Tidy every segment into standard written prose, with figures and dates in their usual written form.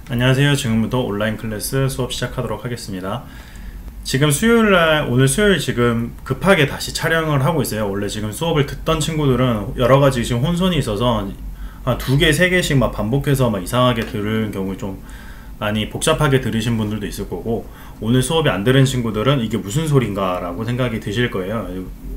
안녕하세요. 지금부터 온라인 클래스 수업 시작하도록 하겠습니다. 지금 수요일날, 오늘 수요일 지금 급하게 다시 촬영을 하고 있어요. 원래 지금 수업을 듣던 친구들은 여러가지 지금 혼선이 있어서 한 2개, 3개씩 막 반복해서 막 이상하게 들은 경우 좀 많이 복잡하게 들으신 분들도 있을 거고, 오늘 수업이 안 들은 친구들은 이게 무슨 소린가 라고 생각이 드실 거예요.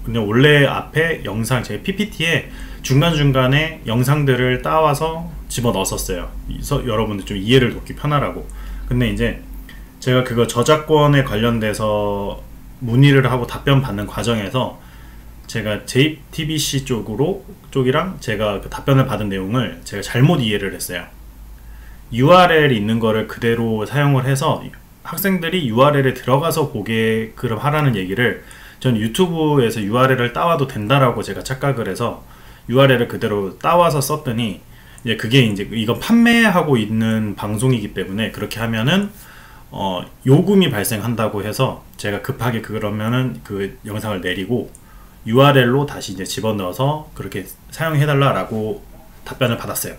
근데 원래 앞에 영상, 제 PPT에 중간중간에 영상들을 따와서 집어넣었어요. 여러분들 좀 이해를 돕기 편하라고. 근데 이제 제가 그거 저작권에 관련돼서 문의를 하고 답변 받는 과정에서 제가 JTBC 쪽이랑 제가 그 답변을 받은 내용을 제가 잘못 이해를 했어요. URL 있는 거를 그대로 사용을 해서 학생들이 URL에 들어가서 보게끔 하라는 얘기를 전 유튜브에서 URL을 따와도 된다라고 제가 착각을 해서 URL을 그대로 따와서 썼더니, 이제 그게 이제 이건 판매하고 있는 방송이기 때문에 그렇게 하면은 요금이 발생한다고 해서 제가 급하게 그러면은 그 영상을 내리고 URL로 다시 이제 집어넣어서 그렇게 사용해달라라고 답변을 받았어요.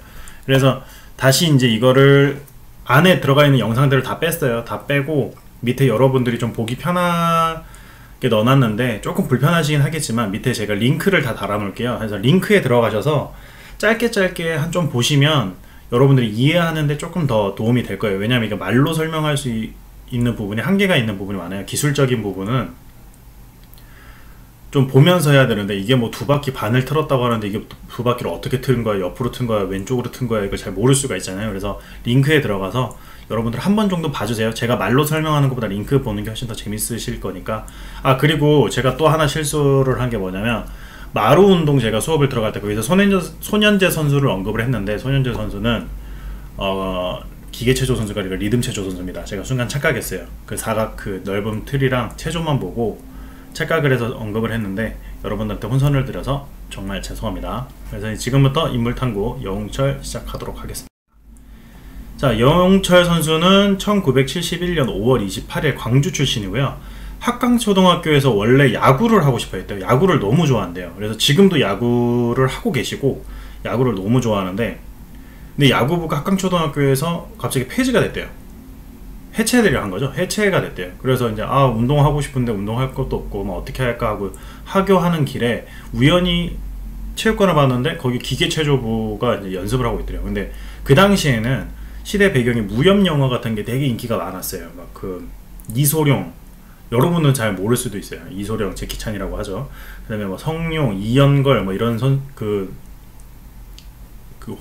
그래서 다시 이제 이거를 안에 들어가 있는 영상들을 다 뺐어요. 다 빼고 밑에 여러분들이 좀 보기 편하게 넣어놨는데 조금 불편하시긴 하겠지만 밑에 제가 링크를 다 달아 놓을게요. 그래서 링크에 들어가셔서 짧게 한 좀 보시면 여러분들이 이해하는데 조금 더 도움이 될 거예요. 왜냐하면 이게 말로 설명할 수 있는 부분이 한계가 있는 부분이 많아요. 기술적인 부분은 좀 보면서 해야 되는데, 이게 뭐 2바퀴 반을 틀었다고 하는데 이게 2바퀴를 어떻게 틀은 거야, 옆으로 튼 거야, 왼쪽으로 튼 거야, 이걸 잘 모를 수가 있잖아요. 그래서 링크에 들어가서 여러분들 한 번 정도 봐주세요. 제가 말로 설명하는 것보다 링크 보는 게 훨씬 더 재밌으실 거니까. 그리고 제가 또 하나 실수를 한 게 뭐냐면, 마루운동 제가 수업을 들어갈 때 거기서 손현재 선수를 언급을 했는데, 손현재 선수는 기계체조 선수가 아니라 리듬체조 선수입니다. 제가 순간 착각했어요. 그 사각 그 넓은 틀이랑 체조만 보고 착각을 해서 언급을 했는데 여러분들한테 혼선을 드려서 정말 죄송합니다. 그래서 지금부터 인물탐구 여웅철 시작하도록 하겠습니다. 자, 여웅철 선수는 1971년 5월 28일 광주 출신이고요. 학강초등학교에서 원래 야구를 하고 싶어 했대요. 야구를 너무 좋아한대요. 그래서 지금도 야구를 하고 계시고 야구를 너무 좋아하는데, 근데 야구부가 학강초등학교에서 갑자기 폐지가 됐대요. 해체를 한 거죠. 해체가 됐대요. 그래서 이제 운동하고 싶은데 운동할 것도 없고 뭐 어떻게 할까 하고 하교하는 길에 우연히 체육관을 봤는데 거기 기계체조부가 이제 연습을 하고 있더래요. 근데 그 당시에는 시대 배경이 무협 영화 같은 게 되게 인기가 많았어요. 막 그 이소룡, 여러분은 잘 모를 수도 있어요. 이소룡, 제키찬이라고 하죠. 그 다음에 뭐 성룡, 이연걸 뭐 이런 그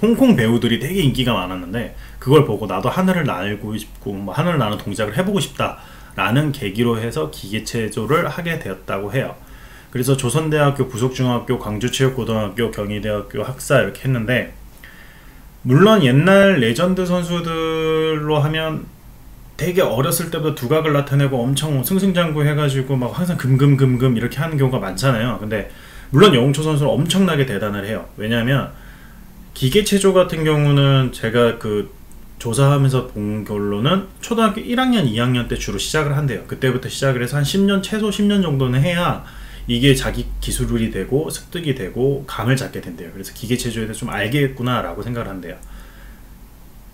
홍콩 배우들이 되게 인기가 많았는데, 그걸 보고 나도 하늘을 날고 싶고 뭐 하늘을 나는 동작을 해보고 싶다 라는 계기로 해서 기계체조를 하게 되었다고 해요. 그래서 조선대학교, 부속중학교, 광주체육고등학교, 경희대학교 학사 이렇게 했는데, 물론 옛날 레전드 선수들로 하면 되게 어렸을 때부터 두각을 나타내고 엄청 승승장구 해가지고 막 항상 금금금금 이렇게 하는 경우가 많잖아요. 근데 물론 여웅철 선수는 엄청나게 대단을 해요. 왜냐하면 기계체조 같은 경우는 제가 그 조사하면서 본 걸로는 초등학교 1학년, 2학년 때 주로 시작을 한대요. 그때부터 시작을 해서 한 10년, 최소 10년 정도는 해야 이게 자기 기술이 되고 습득이 되고 감을 잡게 된대요. 그래서 기계체조에 대해서 좀 알겠구나 라고 생각을 한대요.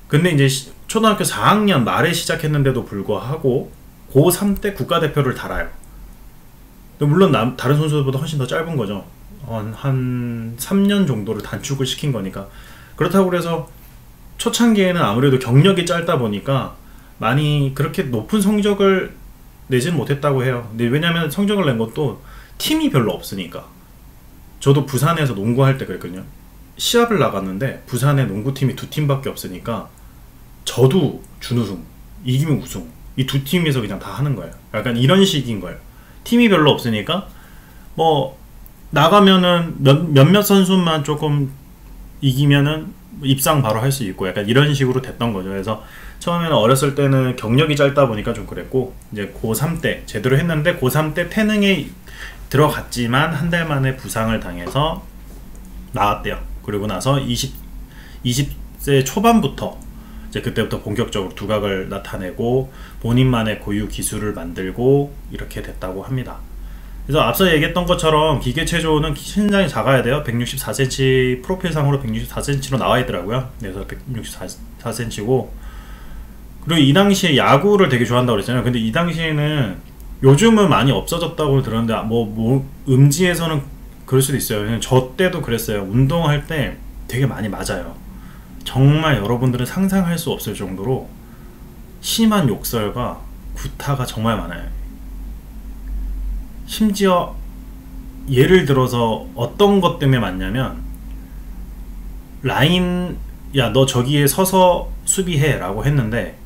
근데 이제 초등학교 4학년 말에 시작했는데도 불구하고 고3 때 국가대표를 달아요. 물론 다른 선수들보다 훨씬 더 짧은 거죠. 한 3년 정도를 단축을 시킨 거니까. 그렇다고 그래서 초창기에는 아무래도 경력이 짧다 보니까 많이 그렇게 높은 성적을 내지는 못했다고 해요. 근데 왜냐면 성적을 낸 것도 팀이 별로 없으니까. 저도 부산에서 농구할 때 그랬거든요. 시합을 나갔는데 부산에 농구팀이 2팀밖에 없으니까 저도 준우승, 이기면 우승, 이 2팀에서 그냥 다 하는 거예요. 약간 이런 식인 거예요. 팀이 별로 없으니까 뭐 나가면은 몇몇 선수만 조금 이기면은 입상 바로 할 수 있고 약간 이런 식으로 됐던 거죠. 그래서 처음에는 어렸을 때는 경력이 짧다 보니까 좀 그랬고, 이제 고3 때 제대로 했는데 고3 때 태능에 들어갔지만 한 달 만에 부상을 당해서 나왔대요. 그리고 나서 20세 초반부터 이제 그때부터 본격적으로 두각을 나타내고 본인만의 고유 기술을 만들고 이렇게 됐다고 합니다. 그래서 앞서 얘기했던 것처럼 기계체조는 신장이 작아야 돼요. 164cm, 프로필상으로 164cm로 나와 있더라고요. 그래서 164cm고 그리고 이 당시에 야구를 되게 좋아한다고 그랬잖아요. 근데 이 당시에는 요즘은 많이 없어졌다고 들었는데 뭐 음지에서는 그럴 수도 있어요. 그냥 저 때도 그랬어요. 운동할 때 되게 많이 맞아요. 정말 여러분들은 상상할 수 없을 정도로 심한 욕설과 구타가 정말 많아요. 심지어 예를 들어서 어떤 것 때문에 맞냐면, 라인, 야 너 저기에 서서 수비해 라고 했는데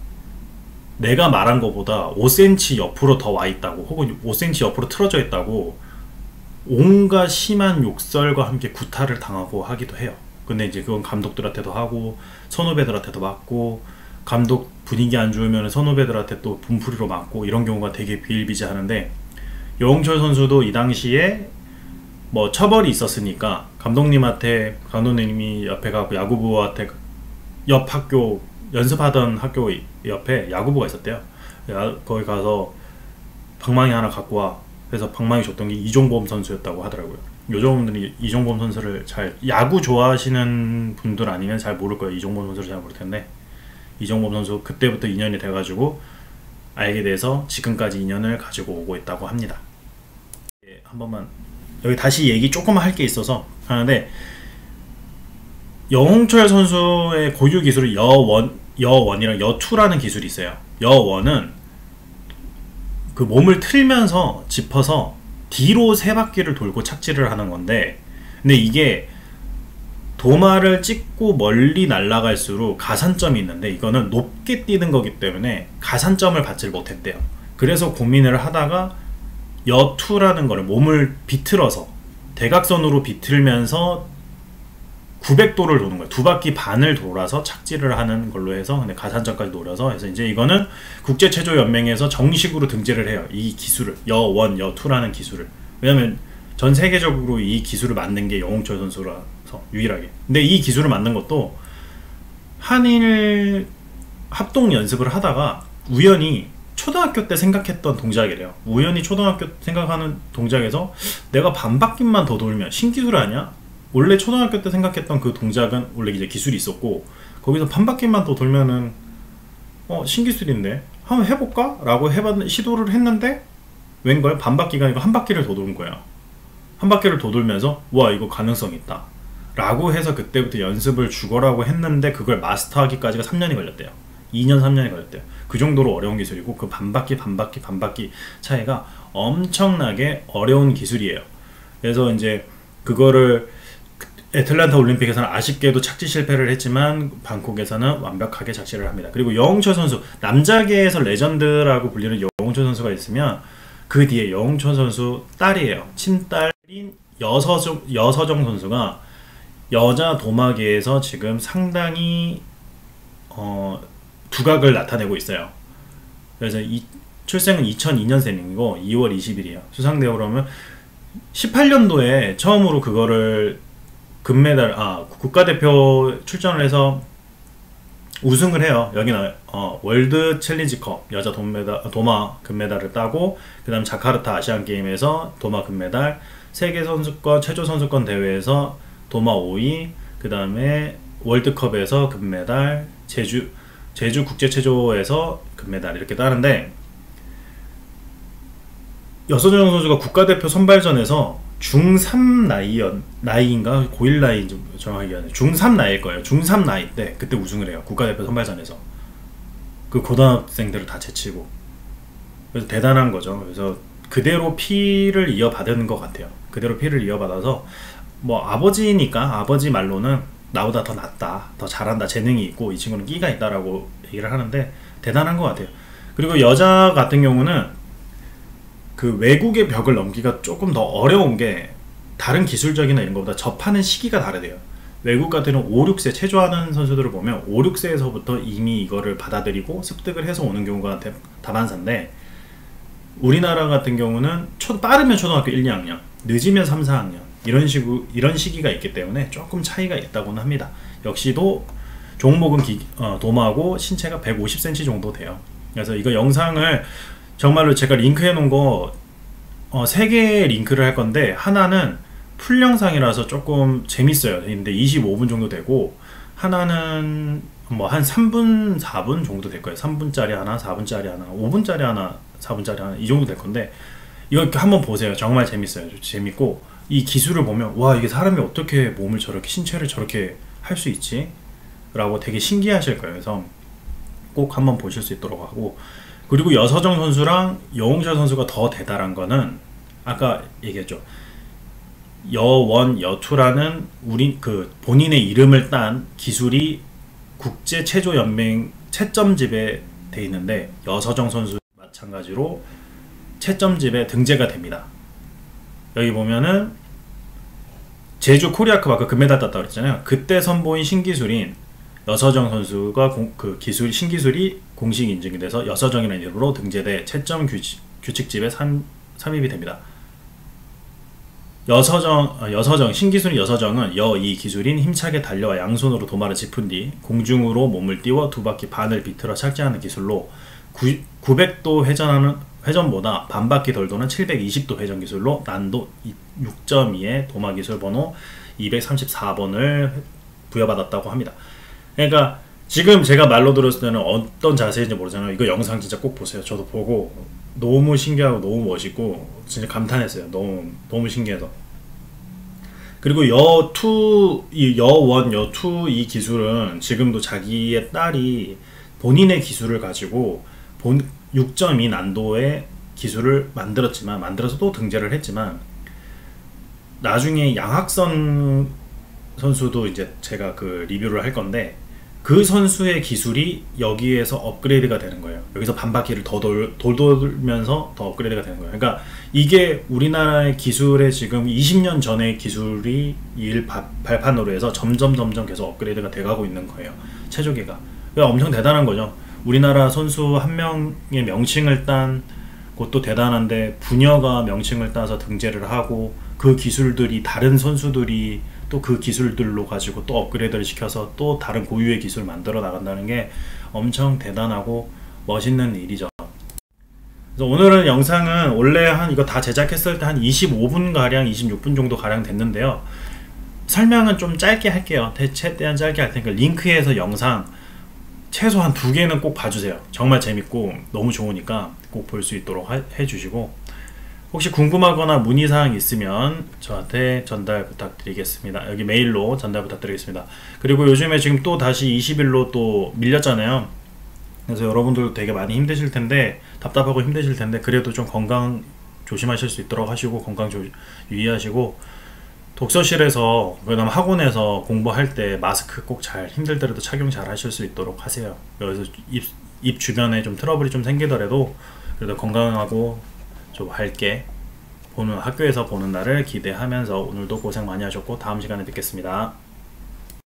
내가 말한 것보다 5cm 옆으로 더 와 있다고, 혹은 5cm 옆으로 틀어져 있다고 온갖 심한 욕설과 함께 구타를 당하고 하기도 해요. 근데 이제 그건 감독들한테도 하고 선후배들한테도 맞고, 감독 분위기 안 좋으면 선후배들한테 또 분풀이로 맞고, 이런 경우가 되게 비일비재하는데, 여홍철 선수도 이 당시에 뭐 처벌이 있었으니까 감독님이 옆에 가고 야구부한테, 옆 학교 연습하던 학교 옆에 야구부가 있었대요. 거기 가서 방망이 하나 갖고 와. 그래서 방망이 줬던 게 이종범 선수였다고 하더라고요. 요즘분들이 이종범 선수를 잘, 야구 좋아하시는 분들 아니면 잘 모를 거예요. 이종범 선수를 잘 모를 텐데, 이종범 선수 그때부터 인연이 돼가지고 알게 돼서 지금까지 인연을 가지고 오고 있다고 합니다. 한 번만 여기 다시 얘기 조금 할 게 있어서 하는데, 여홍철 선수의 고유 기술이 여원이랑 여투라는 기술이 있어요. 여원은 그 몸을 틀면서 짚어서 뒤로 세 바퀴를 돌고 착지를 하는 건데, 근데 이게 도마를 찍고 멀리 날아갈수록 가산점이 있는데, 이거는 높게 뛰는 거기 때문에 가산점을 받지 못했대요. 그래서 고민을 하다가 여투라는 거를 몸을 비틀어서 대각선으로 비틀면서 900도를 도는 거예요. 두 바퀴 반을 돌아서 착지를 하는 걸로 해서, 근데 가산점까지 노려서 해서 이제 이거는 국제체조연맹에서 정식으로 등재를 해요. 이 기술을, 여원, 여투라는 기술을. 왜냐면 전 세계적으로 이 기술을 만든 게 여홍철 선수라서 유일하게. 근데 이 기술을 만든 것도 한일 합동 연습을 하다가 우연히 초등학교 때 생각했던 동작이래요. 우연히 초등학교 생각하는 동작에서 내가 반바퀴만 더 돌면, 신기술 아니야? 원래 초등학교 때 생각했던 그 동작은 원래 이제 기술이 있었고, 거기서 반바퀴만 더 돌면은 신기술인데 한번 해볼까? 라고 시도를 했는데, 웬걸 반바퀴가 아니고 한 바퀴를 더 도는 거예요. 한 바퀴를 더 돌면서 와, 이거 가능성 있다 라고 해서 그때부터 연습을 죽어라고 했는데, 그걸 마스터하기까지가 3년이 걸렸대요. 2년 3년이 걸렸대요. 그 정도로 어려운 기술이고, 그 반바퀴 차이가 엄청나게 어려운 기술이에요. 그래서 이제 그거를 애틀랜타 올림픽에서는 아쉽게도 착지 실패를 했지만 방콕에서는 완벽하게 착지를 합니다. 그리고 여홍철 선수, 남자계에서 레전드라고 불리는 여홍철 선수가 있으면 그 뒤에 여홍철 선수 딸이에요. 친딸인 여서정 선수가 여자 도마계에서 지금 상당히 두각을 나타내고 있어요. 그래서 출생은 2002년생이고 2월 20일이에요. 수상대회로 그러면 18년도에 처음으로 그거를 금메달, 국가대표 출전을 해서 우승을 해요. 여기는 월드 챌린지컵 여자 도마 금메달을 따고, 그 다음 자카르타 아시안게임에서 도마 금메달, 세계선수권 체조선수권 대회에서 도마 5위, 그 다음에 월드컵에서 금메달, 제주 국제체조에서 금메달, 이렇게 따는데, 여서정 선수가 국가대표 선발전에서 중3 나이인가 고1 나이, 좀 정확하게 기억나요. 중3 나이일 거예요. 중3 나이 때 그때 우승을 해요. 국가대표 선발전에서. 그 고등학생들을 다 제치고. 그래서 대단한 거죠. 그래서 그대로 피를 이어받은 것 같아요. 그대로 피를 이어받아서, 뭐 아버지니까 아버지 말로는 나보다 더 낫다, 더 잘한다, 재능이 있고 이 친구는 끼가 있다라고 얘기를 하는데, 대단한 것 같아요. 그리고 여자 같은 경우는 그 외국의 벽을 넘기가 조금 더 어려운 게, 다른 기술적이나 이런 것보다 접하는 시기가 다르대요. 외국 같은 경우는 5, 6세 체조하는 선수들을 보면 5, 6세에서부터 이미 이거를 받아들이고 습득을 해서 오는 경우가 다반사인데, 우리나라 같은 경우는 빠르면 초등학교 1, 2학년, 늦으면 3, 4학년, 이런 시기가 있기 때문에 조금 차이가 있다고는 합니다. 역시도 종목은 도마하고 신체가 150cm 정도 돼요. 그래서 이거 영상을 정말로 제가 링크해 놓은 거 3개의 링크를 할 건데, 하나는 풀 영상이라서 조금 재밌어요. 근데 25분 정도 되고, 하나는 뭐 한 3분, 4분 정도 될 거예요. 3분짜리 하나, 4분짜리 하나, 5분짜리 하나, 4분짜리 하나 이 정도 될 건데 이거 한번 보세요. 정말 재밌어요. 재밌고 이 기술을 보면 와 이게 사람이 어떻게 몸을 저렇게 신체를 저렇게 할 수 있지? 라고 되게 신기하실 거예요. 그래서 꼭 한번 보실 수 있도록 하고 그리고 여서정 선수랑 여홍철 선수가 더 대단한 거는 아까 얘기했죠. 여원, 여투라는 우리 그 본인의 이름을 딴 기술이 국제 체조 연맹 채점집에 돼 있는데 여서정 선수 마찬가지로 채점집에 등재가 됩니다. 여기 보면은 제주 코리아컵 아까 금메달 땄다고 그랬잖아요. 그때 선보인 신기술인 여서정 선수가 그 기술 신기술이 공식 인증이 돼서 여서정이라는 이름으로 등재돼 채점 규칙집에 삽입이 됩니다. 여서정 신기술인 여서정은 이 기술인 힘차게 달려와 양손으로 도마를 짚은 뒤 공중으로 몸을 띄워 두 바퀴 반을 비틀어 착지하는 기술로 900도 회전보다 반 바퀴 덜 도는 720도 회전 기술로 난도 6.2의 도마 기술 번호 234번을 부여받았다고 합니다. 그러니까 지금 제가 말로 들었을 때는 어떤 자세인지 모르잖아요. 이거 영상 진짜 꼭 보세요. 저도 보고 너무 신기하고 너무 멋있고 진짜 감탄했어요. 너무 신기해서. 그리고 여원, 여투 이 기술은 지금도 자기의 딸이 본인의 기술을 가지고 6.2 난도의 기술을 만들어서 또 등재를 했지만 나중에 양학선 선수도 이제 제가 그 리뷰를 할 건데 그 선수의 기술이 여기에서 업그레이드가 되는 거예요. 여기서 반바퀴를 더 돌면서 더 업그레이드가 되는 거예요. 그러니까 이게 우리나라의 기술의 지금 20년 전의 기술이 발판으로 해서 점점 계속 업그레이드가 돼가고 있는 거예요. 체조계가. 그러니까 엄청 대단한 거죠. 우리나라 선수 한 명의 명칭을 딴 것도 대단한데 부녀가 명칭을 따서 등재를 하고 그 기술들이 다른 선수들이 또 그 기술들로 가지고 또 업그레이드를 시켜서 또 다른 고유의 기술을 만들어 나간다는 게 엄청 대단하고 멋있는 일이죠. 그래서 오늘은 영상은 원래 이거 다 제작했을 때 한 25분 가량 26분 정도 가량 됐는데요. 설명은 좀 짧게 할게요. 최대한 짧게 할 테니까 링크에서 영상 최소한 2개는 꼭 봐주세요. 정말 재밌고 너무 좋으니까 꼭 볼 수 있도록 해주시고 혹시 궁금하거나 문의사항 있으면 저한테 전달 부탁드리겠습니다. 여기 메일로 전달 부탁드리겠습니다. 그리고 요즘에 지금 또 다시 20일로 또 밀렸잖아요. 그래서 여러분들도 되게 많이 힘드실 텐데 답답하고 힘드실 텐데 그래도 좀 건강 조심하실 수 있도록 하시고 건강 유의하시고 독서실에서 그다음 학원에서 공부할 때 마스크 꼭 잘 힘들더라도 착용 잘 하실 수 있도록 하세요. 여기서 입 주변에 좀 트러블이 좀 생기더라도 그래도 건강하고 좀 밝게 학교에서 보는 날을 기대하면서 오늘도 고생 많이 하셨고 다음 시간에 뵙겠습니다.